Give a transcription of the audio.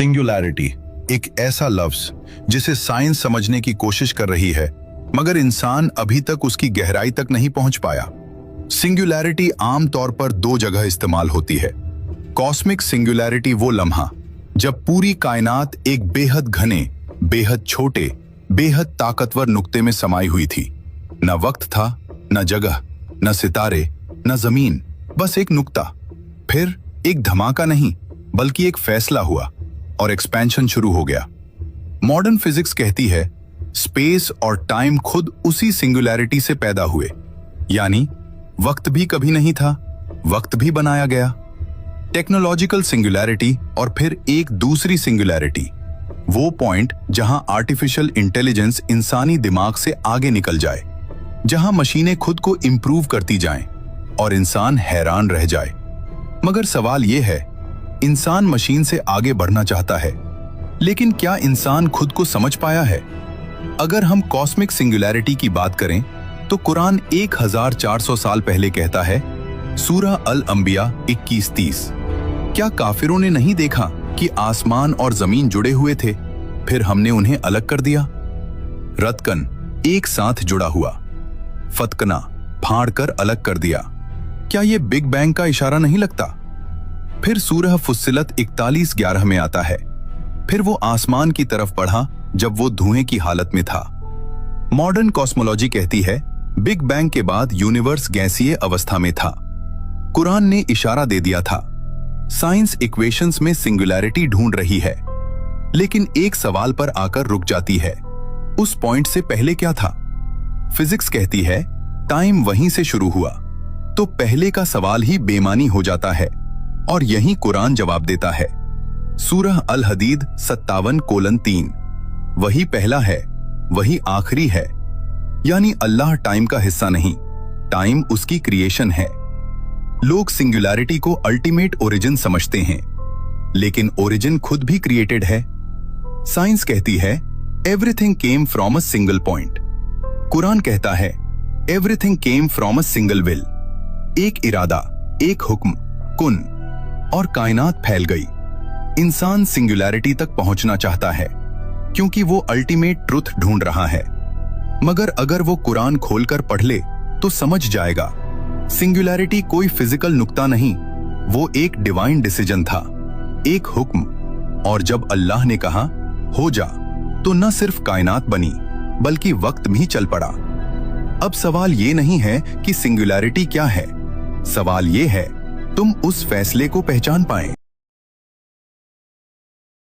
Singularity एक ऐसा लफ्ज जिसे साइंस समझने की कोशिश कर रही है, मगर इंसान अभी तक उसकी गहराई तक नहीं पहुंच पाया। सिंगुलैरिटी आमतौर पर दो जगह इस्तेमाल होती है। कॉस्मिक सिंगुलैरिटी वो लम्हा जब पूरी कायनात एक बेहद घने, बेहद छोटे, बेहद ताकतवर नुक्ते में समाई हुई थी। न वक्त था, न जगह, न सितारे, न जमीन, बस एक नुक्ता। फिर एक धमाका नहीं, बल्कि एक फैसला हुआ और एक्सपेंशन शुरू हो गया। मॉडर्न फिजिक्स कहती है स्पेस और टाइम खुद उसी सिंगुलैरिटी से पैदा हुए, यानी वक्त भी कभी नहीं था, वक्त भी बनाया गया। टेक्नोलॉजिकल सिंगुलैरिटी और फिर एक दूसरी सिंगुलैरिटी, वो पॉइंट जहां आर्टिफिशियल इंटेलिजेंस इंसानी दिमाग से आगे निकल जाए, जहां मशीनें खुद को इंप्रूव करती जाएं और इंसान हैरान रह जाए। मगर सवाल यह है, इंसान मशीन से आगे बढ़ना चाहता है, लेकिन क्या इंसान खुद को समझ पाया है? अगर हम कॉस्मिक सिंगुलैरिटी की बात करें तो कुरान 1400 साल पहले कहता है, सूरह अल अंबिया 21:30, क्या काफिरों ने नहीं देखा कि आसमान और जमीन जुड़े हुए थे, फिर हमने उन्हें अलग कर दिया? रतकन एक साथ जुड़ा हुआ, फतकना फाड़कर अलग कर दिया। क्या यह बिग बैंग का इशारा नहीं लगता? फिर सूरह फुस्सिलत 41:11 में आता है, फिर वो आसमान की तरफ बढ़ा जब वो धुएं की हालत में था। मॉडर्न कॉस्मोलॉजी कहती है बिग बैंग के बाद यूनिवर्स गैसीय अवस्था में था। कुरान ने इशारा दे दिया था। साइंस इक्वेशंस में सिंगुलैरिटी ढूंढ रही है, लेकिन एक सवाल पर आकर रुक जाती है, उस पॉइंट से पहले क्या था? फिजिक्स कहती है टाइम वहीं से शुरू हुआ, तो पहले का सवाल ही बेमानी हो जाता है, और यही कुरान जवाब देता है। सूरह अल हदीद 57:3, वही पहला है, वही आखिरी है, यानी अल्लाह टाइम का हिस्सा नहीं, टाइम उसकी क्रिएशन है। लोग सिंगुलैरिटी को अल्टीमेट ओरिजिन समझते हैं, लेकिन ओरिजिन खुद भी क्रिएटेड है। साइंस कहती है everything came from a single point. Quran कहता है everything came from a single will. एक इरादा, एक हुक्म, कुन, और कायनात फैल गई। इंसान सिंगुलैरिटी तक पहुंचना चाहता है क्योंकि वो अल्टीमेट ट्रुथ ढूंढ रहा है, मगर अगर वो कुरान खोलकर पढ़ ले तो समझ जाएगा सिंगुलैरिटी कोई फिजिकल नुक्ता नहीं, वो एक डिवाइन डिसीजन था, एक हुक्म। और जब अल्लाह ने कहा हो जा, तो न सिर्फ कायनात बनी बल्कि वक्त भी चल पड़ा। अब सवाल ये नहीं है कि सिंगुलैरिटी क्या है, सवाल ये है तुम उस फैसले को पहचान पाएं।